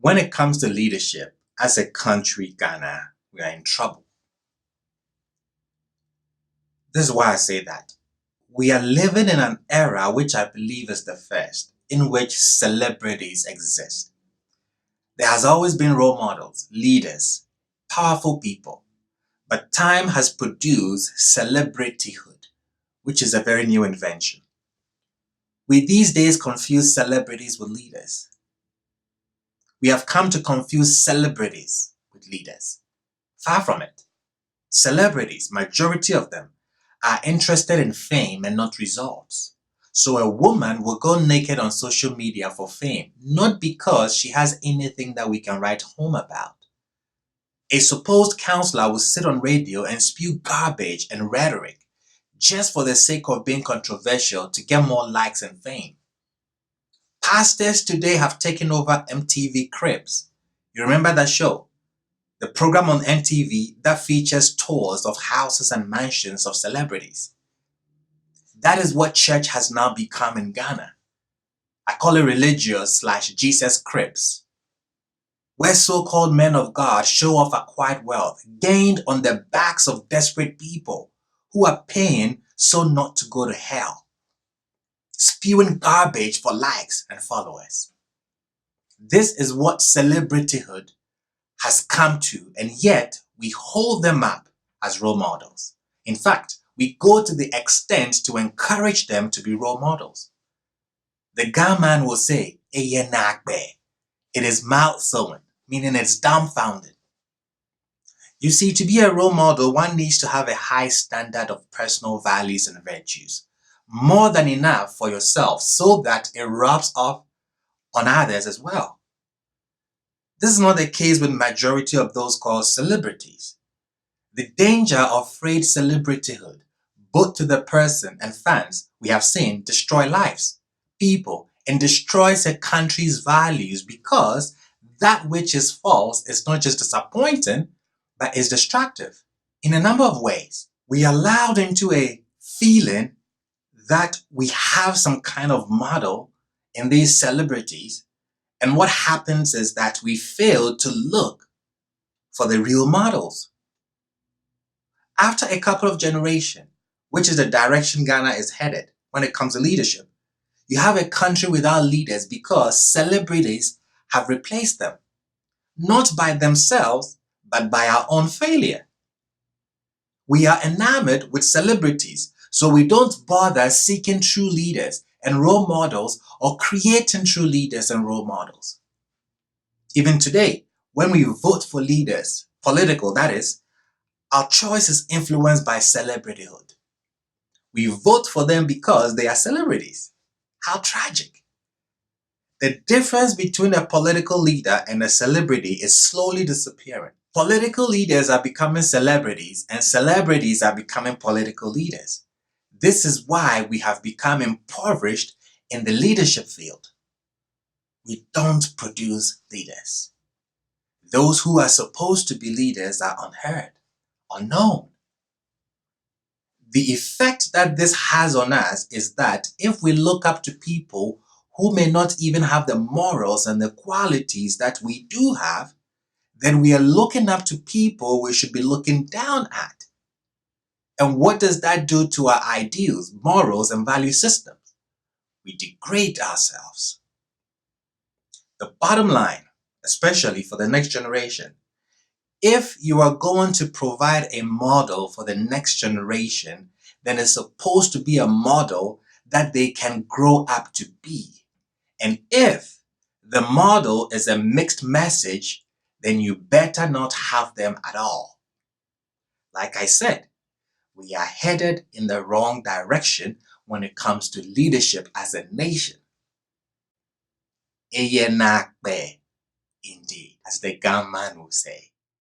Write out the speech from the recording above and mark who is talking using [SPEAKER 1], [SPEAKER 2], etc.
[SPEAKER 1] When it comes to leadership, as a country, Ghana, we are in trouble. This is why I say that. We are living in an era which I believe is the first, in which celebrities exist. There has always been role models, leaders, powerful people, but time has produced celebrityhood, which is a very new invention. We these days confuse celebrities with leaders. We have come to confuse celebrities with leaders. Far from it. Celebrities, majority of them, are interested in fame and not results. So a woman will go naked on social media for fame, not because she has anything that we can write home about. A supposed counselor will sit on radio and spew garbage and rhetoric just for the sake of being controversial to get more likes and fame. Pastors today have taken over MTV Cribs. You remember that show? The program on MTV that features tours of houses and mansions of celebrities. That is what church has now become in Ghana. I call it religious/Jesus Cribs, where so-called men of God show off acquired wealth gained on the backs of desperate people who are paying so not to go to hell, spewing garbage for likes and followers. This is what celebrityhood has come to, and yet we hold them up as role models. In fact, we go to the extent to encourage them to be role models. The Ghana man will say, "Eyenakbe." It is mouth sewing, meaning it's dumbfounded. You see, to be a role model, one needs to have a high standard of personal values and virtues, more than enough for yourself, so that it rubs off on others as well. This is not the case with majority of those called celebrities. The danger of frayed celebrityhood, both to the person and fans, we have seen destroy lives, people, and destroys a country's values, because that which is false is not just disappointing, but is destructive in a number of ways. We are lulled into a feeling that we have some kind of model in these celebrities, and what happens is that we fail to look for the real models. After a couple of generations, which is the direction Ghana is headed when it comes to leadership, you have a country without leaders because celebrities have replaced them, not by themselves, but by our own failure. We are enamored with celebrities, so we don't bother seeking true leaders and role models or creating true leaders and role models. Even today, when we vote for leaders, political that is, our choice is influenced by celebrityhood. We vote for them because they are celebrities. How tragic. The difference between a political leader and a celebrity is slowly disappearing. Political leaders are becoming celebrities, and celebrities are becoming political leaders. This is why we have become impoverished in the leadership field. We don't produce leaders. Those who are supposed to be leaders are unheard, unknown. The effect that this has on us is that if we look up to people who may not even have the morals and the qualities that we do have, then we are looking up to people we should be looking down at. And what does that do to our ideals, morals, and value systems? We degrade ourselves. The bottom line, especially for the next generation, if you are going to provide a model for the next generation, then it's supposed to be a model that they can grow up to be. And if the model is a mixed message, then you better not have them at all. Like I said, we are headed in the wrong direction when it comes to leadership as a nation. Eyenakbe, indeed, as the Ghana man will say.